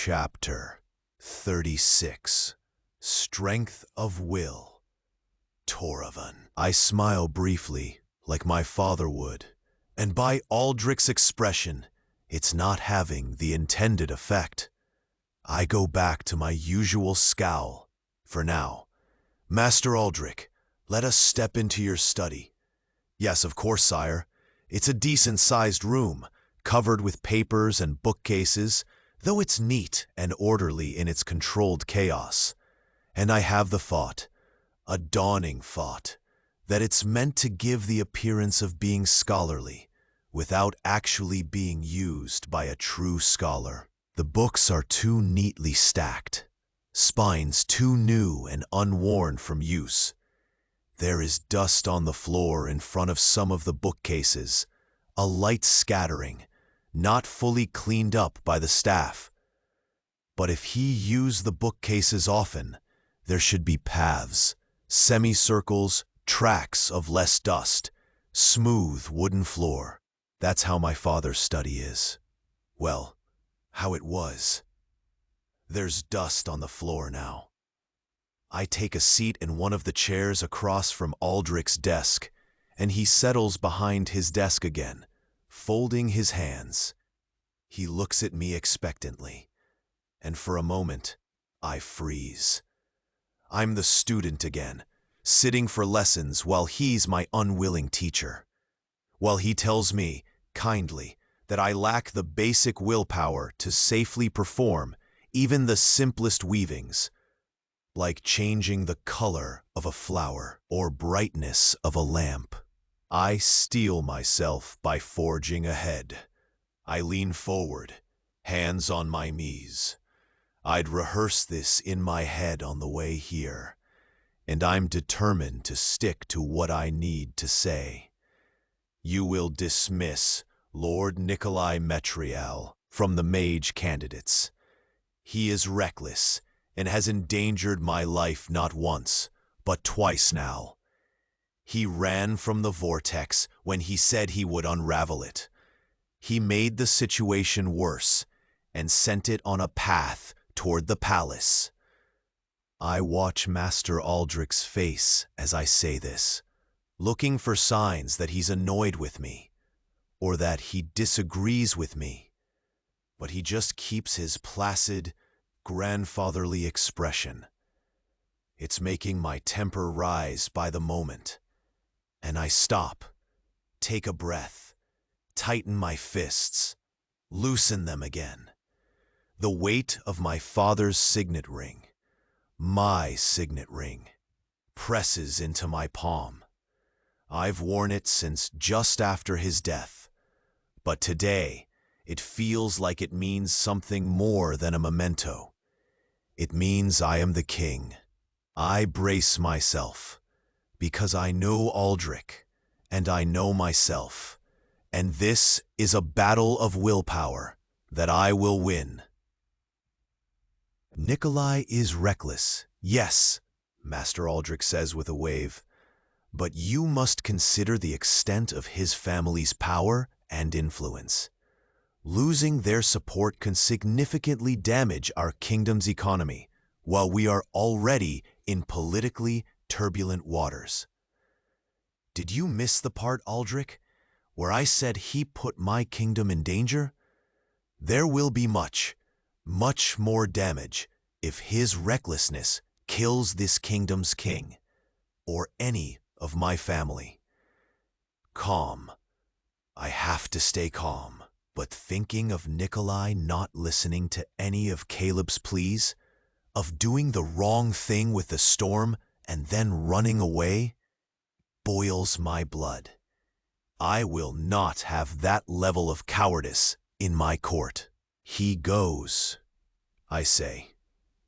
Chapter 36. Strength of Will. Toravan. I smile briefly, like my father would, and by Aldrich's expression, it's not having the intended effect. I go back to my usual scowl. For now, Master Aldrich, let us step into your study. Yes, of course, sire. It's a decent-sized room, covered with papers and bookcases, though it's neat and orderly in its controlled chaos. And I have the thought, a dawning thought, that it's meant to give the appearance of being scholarly, without actually being used by a true scholar. The books are too neatly stacked, spines too new and unworn from use. There is dust on the floor in front of some of the bookcases, a light scattering, not fully cleaned up by the staff. But if he used the bookcases often, there should be paths, semicircles, tracks of less dust, smooth wooden floor. That's how my father's study is. Well, how it was. There's dust on the floor now. I take a seat in one of the chairs across from Aldrich's desk, and he settles behind his desk again, folding his hands. He looks at me expectantly, and for a moment, I freeze. I'm the student again, sitting for lessons while he's my unwilling teacher. While he tells me, kindly, that I lack the basic willpower to safely perform even the simplest weavings, like changing the color of a flower or brightness of a lamp. I steel myself by forging ahead. I lean forward, hands on my knees. I'd rehearse this in my head on the way here, and I'm determined to stick to what I need to say. You will dismiss Lord Nikolai Metriel from the mage candidates. He is reckless and has endangered my life not once, but twice now. He ran from the vortex when he said he would unravel it. He made the situation worse and sent it on a path toward the palace. I watch Master Aldrich's face as I say this, looking for signs that he's annoyed with me, or that he disagrees with me. But he just keeps his placid, grandfatherly expression. It's making my temper rise by the moment. And I stop, take a breath, tighten my fists, loosen them again. The weight of my father's signet ring, my signet ring, presses into my palm. I've worn it since just after his death, but today it feels like it means something more than a memento. It means I am the king. I brace myself, because I know Aldrich, and I know myself, and this is a battle of willpower that I will win. Nikolai is reckless, yes, Master Aldrich says with a wave, but you must consider the extent of his family's power and influence. Losing their support can significantly damage our kingdom's economy, while we are already in politically turbulent waters. Did you miss the part, Aldrich, where I said he put my kingdom in danger? There will be much more damage if his recklessness kills this kingdom's king, or any of my family. Calm. I have to stay calm, but thinking of Nikolai not listening to any of Caleb's pleas, of doing the wrong thing with the storm and then running away, boils my blood. I will not have that level of cowardice in my court. He goes, I say,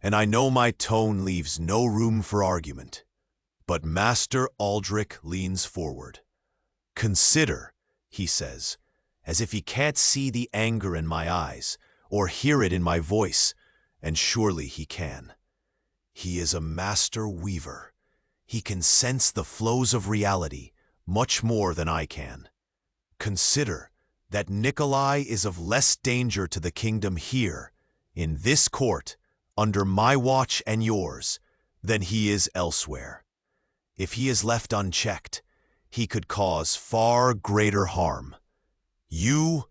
and I know my tone leaves no room for argument, but Master Aldrich leans forward. Consider, he says, as if he can't see the anger in my eyes or hear it in my voice, and surely he can. He is a master weaver. He can sense the flows of reality much more than I can. Consider that Nikolai is of less danger to the kingdom here in this court, under my watch and yours, than he is elsewhere. If he is left unchecked, he could cause far greater harm. You